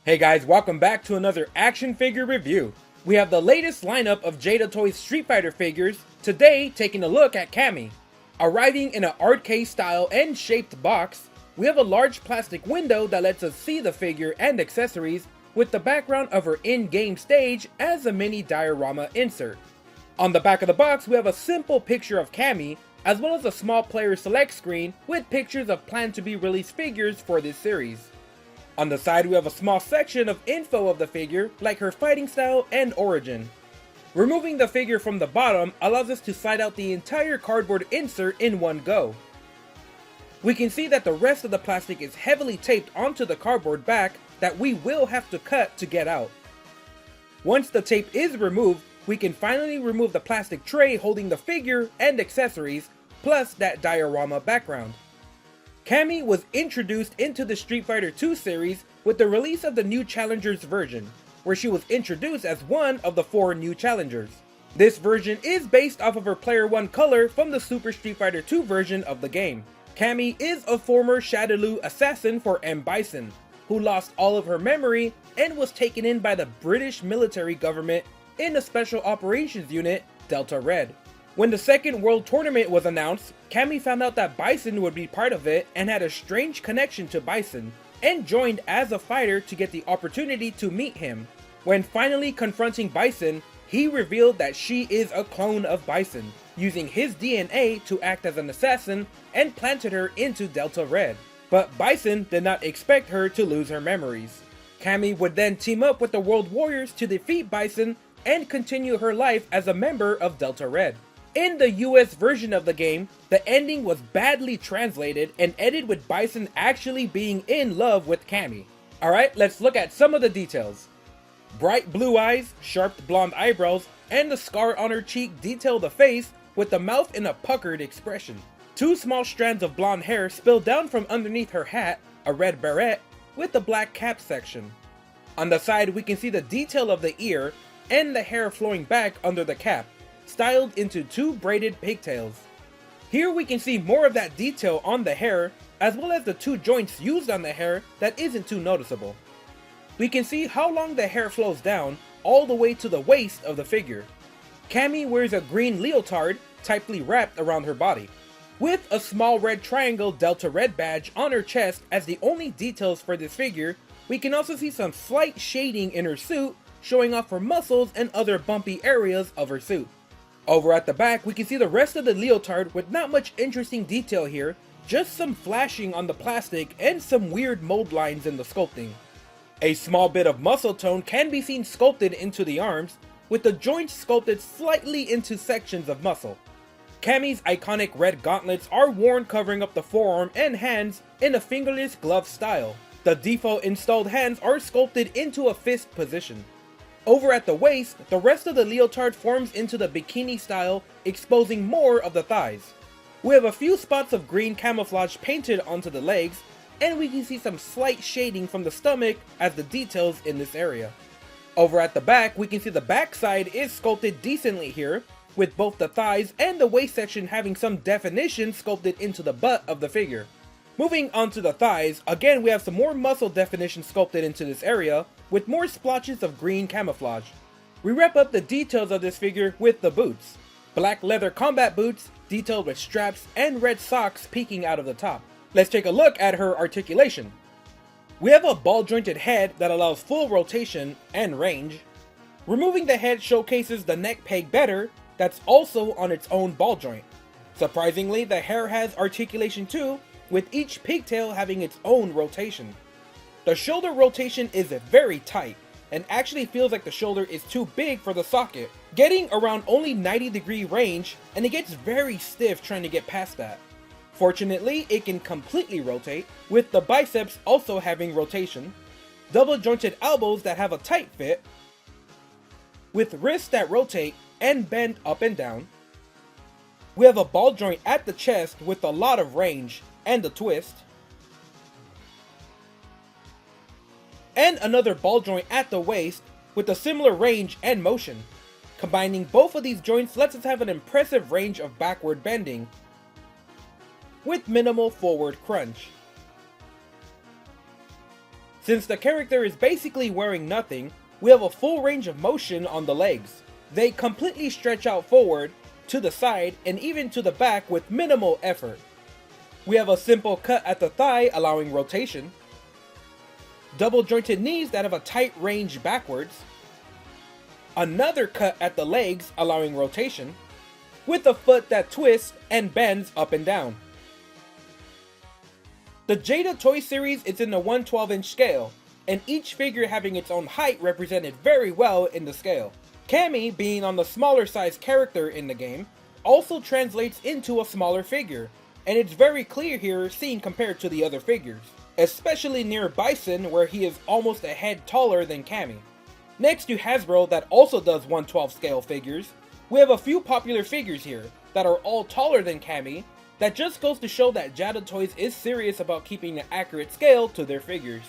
Hey guys, welcome back to another action figure review. We have the latest lineup of Jada Toys Street Fighter figures, today taking a look at Cammy. Arriving in an arcade style and shaped box, we have a large plastic window that lets us see the figure and accessories with the background of her in-game stage as a mini diorama insert. On the back of the box, we have a simple picture of Cammy, as well as a small player select screen with pictures of planned to be released figures for this series. On the side, we have a small section of info of the figure, like her fighting style and origin. Removing the figure from the bottom allows us to slide out the entire cardboard insert in one go. We can see that the rest of the plastic is heavily taped onto the cardboard back that we will have to cut to get out. Once the tape is removed, we can finally remove the plastic tray holding the figure and accessories, plus that diorama background. Cammy was introduced into the Street Fighter 2 series with the release of the new Challengers version, where she was introduced as one of the 4 new challengers. This version is based off of her Player 1 color from the Super Street Fighter 2 version of the game. Cammy is a former Shadaloo assassin for M. Bison, who lost all of her memory and was taken in by the British military government in a special operations unit, Delta Red. When the second World Tournament was announced, Cammy found out that Bison would be part of it and had a strange connection to Bison, and joined as a fighter to get the opportunity to meet him. When finally confronting Bison, he revealed that she is a clone of Bison, using his DNA to act as an assassin, and planted her into Delta Red. But Bison did not expect her to lose her memories. Cammy would then team up with the World Warriors to defeat Bison and continue her life as a member of Delta Red. In the US version of the game, the ending was badly translated and ended with Bison actually being in love with Cammy. Alright, let's look at some of the details. Bright blue eyes, sharp blonde eyebrows, and the scar on her cheek detail the face with the mouth in a puckered expression. 2 small strands of blonde hair spill down from underneath her hat, a red beret, with the black cap section. On the side, we can see the detail of the ear and the hair flowing back under the cap, styled into 2 braided pigtails. Here we can see more of that detail on the hair, as well as the 2 joints used on the hair that isn't too noticeable. We can see how long the hair flows down, all the way to the waist of the figure. Cammy wears a green leotard, tightly wrapped around her body, with a small red triangle Delta Red badge on her chest as the only details for this figure. We can also see some slight shading in her suit, showing off her muscles and other bumpy areas of her suit. Over at the back, we can see the rest of the leotard with not much interesting detail here, just some flashing on the plastic and some weird mold lines in the sculpting. A small bit of muscle tone can be seen sculpted into the arms, with the joints sculpted slightly into sections of muscle. Cammy's iconic red gauntlets are worn covering up the forearm and hands in a fingerless glove style. The default installed hands are sculpted into a fist position. Over at the waist, the rest of the leotard forms into the bikini style, exposing more of the thighs. We have a few spots of green camouflage painted onto the legs, and we can see some slight shading from the stomach as the details in this area. Over at the back, we can see the backside is sculpted decently here, with both the thighs and the waist section having some definition sculpted into the butt of the figure. Moving on to the thighs, again we have some more muscle definition sculpted into this area, with more splotches of green camouflage. We wrap up the details of this figure with the boots. Black leather combat boots, detailed with straps and red socks peeking out of the top. Let's take a look at her articulation. We have a ball jointed head that allows full rotation and range. Removing the head showcases the neck peg better, that's also on its own ball joint. Surprisingly, the hair has articulation too, with each pigtail having its own rotation. The shoulder rotation is very tight, and actually feels like the shoulder is too big for the socket, getting around only 90-degree range, and it gets very stiff trying to get past that. Fortunately, it can completely rotate, with the biceps also having rotation, double jointed elbows that have a tight fit, with wrists that rotate and bend up and down. We have a ball joint at the chest with a lot of range and a twist, and another ball joint at the waist with a similar range and motion. Combining both of these joints lets us have an impressive range of backward bending, with minimal forward crunch. Since the character is basically wearing nothing, we have a full range of motion on the legs. They completely stretch out forward, to the side, and even to the back with minimal effort. We have a simple cut at the thigh allowing rotation, double jointed knees that have a tight range backwards, another cut at the legs allowing rotation, with a foot that twists and bends up and down. The Jada Toy series is in the 1/12" scale, and each figure having its own height represented very well in the scale. Cammy, being on the smaller size character in the game, also translates into a smaller figure, and it's very clear here seen compared to the other figures, especially near Bison where he is almost a head taller than Cammy. Next to Hasbro that also does 1/12 scale figures, we have a few popular figures here that are all taller than Cammy. That just goes to show that Jada Toys is serious about keeping an accurate scale to their figures.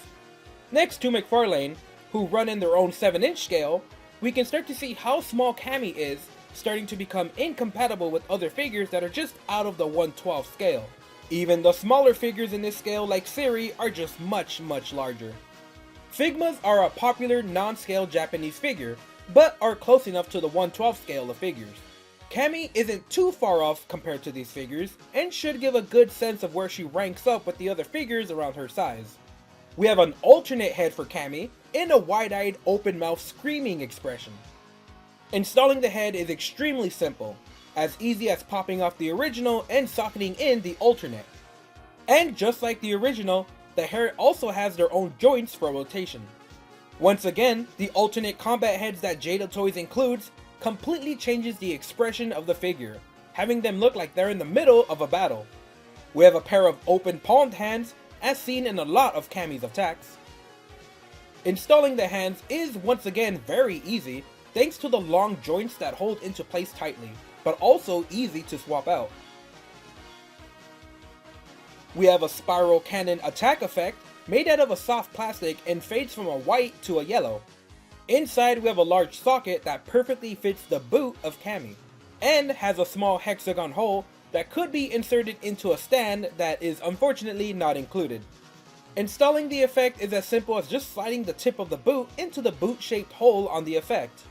Next to McFarlane, who run in their own 7" scale, we can start to see how small Cammy is starting to become incompatible with other figures that are just out of the 1/12 scale. Even the smaller figures in this scale like Siri are just much larger. Figmas are a popular non-scale Japanese figure, but are close enough to the 1/12 scale of figures. Cammy isn't too far off compared to these figures, and should give a good sense of where she ranks up with the other figures around her size. We have an alternate head for Cammy, in a wide-eyed, open-mouthed screaming expression. Installing the head is extremely simple, as easy as popping off the original and socketing in the alternate. And just like the original, the hair also has their own joints for rotation. Once again, the alternate combat heads that Jada Toys includes completely changes the expression of the figure, having them look like they're in the middle of a battle. We have a pair of open palmed hands, as seen in a lot of Cammy's attacks. Installing the hands is once again very easy, thanks to the long joints that hold into place tightly, but also easy to swap out. We have a spiral cannon attack effect made out of a soft plastic and fades from a white to a yellow. Inside we have a large socket that perfectly fits the boot of Cammy, and has a small hexagon hole that could be inserted into a stand that is unfortunately not included. Installing the effect is as simple as just sliding the tip of the boot into the boot-shaped hole on the effect.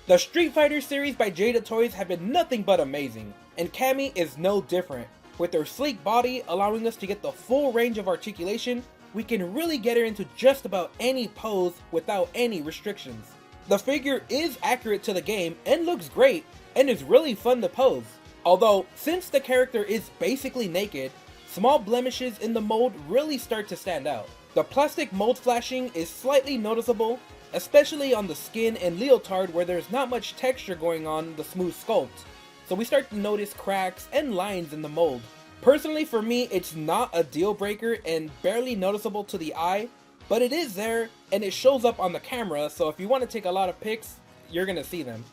The Street Fighter series by Jada Toys have been nothing but amazing, and Cammy is no different. With her sleek body allowing us to get the full range of articulation, we can really get her into just about any pose without any restrictions. The figure is accurate to the game and looks great, and is really fun to pose. Although, since the character is basically naked, small blemishes in the mold really start to stand out. The plastic mold flashing is slightly noticeable, especially on the skin and leotard where there's not much texture going on the smooth sculpt, so we start to notice cracks and lines in the mold. Personally for me, it's not a deal breaker and barely noticeable to the eye, but it is there and it shows up on the camera, so if you want to take a lot of pics, you're gonna see them.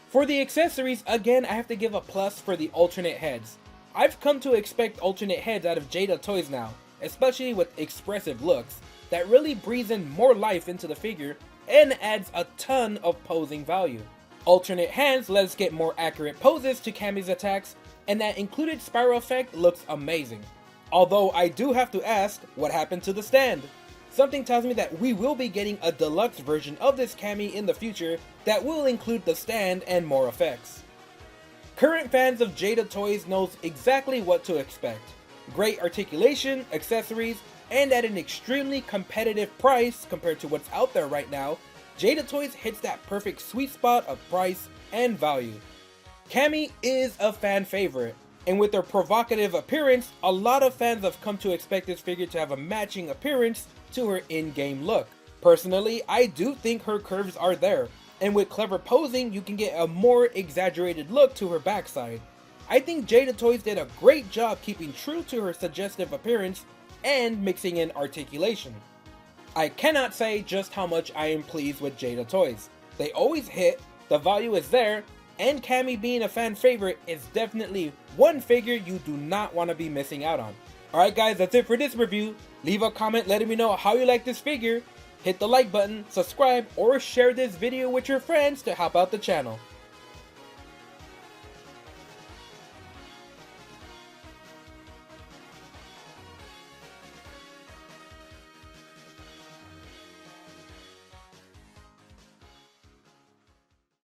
For the accessories, again I have to give a plus for the alternate heads. I've come to expect alternate heads out of Jada Toys now, especially with expressive looks, that really breathes in more life into the figure and adds a ton of posing value. Alternate hands let us get more accurate poses to Cammy's attacks, and that included spiral effect looks amazing. Although I do have to ask, what happened to the stand? Something tells me that we will be getting a deluxe version of this Cammy in the future that will include the stand and more effects. Current fans of Jada Toys knows exactly what to expect. Great articulation, accessories, and at an extremely competitive price compared to what's out there right now, Jada Toys hits that perfect sweet spot of price and value. Cammy is a fan favorite, and with her provocative appearance, a lot of fans have come to expect this figure to have a matching appearance to her in-game look. Personally, I do think her curves are there, and with clever posing, you can get a more exaggerated look to her backside. I think Jada Toys did a great job keeping true to her suggestive appearance and mixing in articulation. I cannot say just how much I am pleased with Jada Toys. They always hit, the value is there, and Cammy being a fan favorite is definitely one figure you do not want to be missing out on. Alright guys, that's it for this review. Leave a comment letting me know how you like this figure. Hit the like button, subscribe, or share this video with your friends to help out the channel.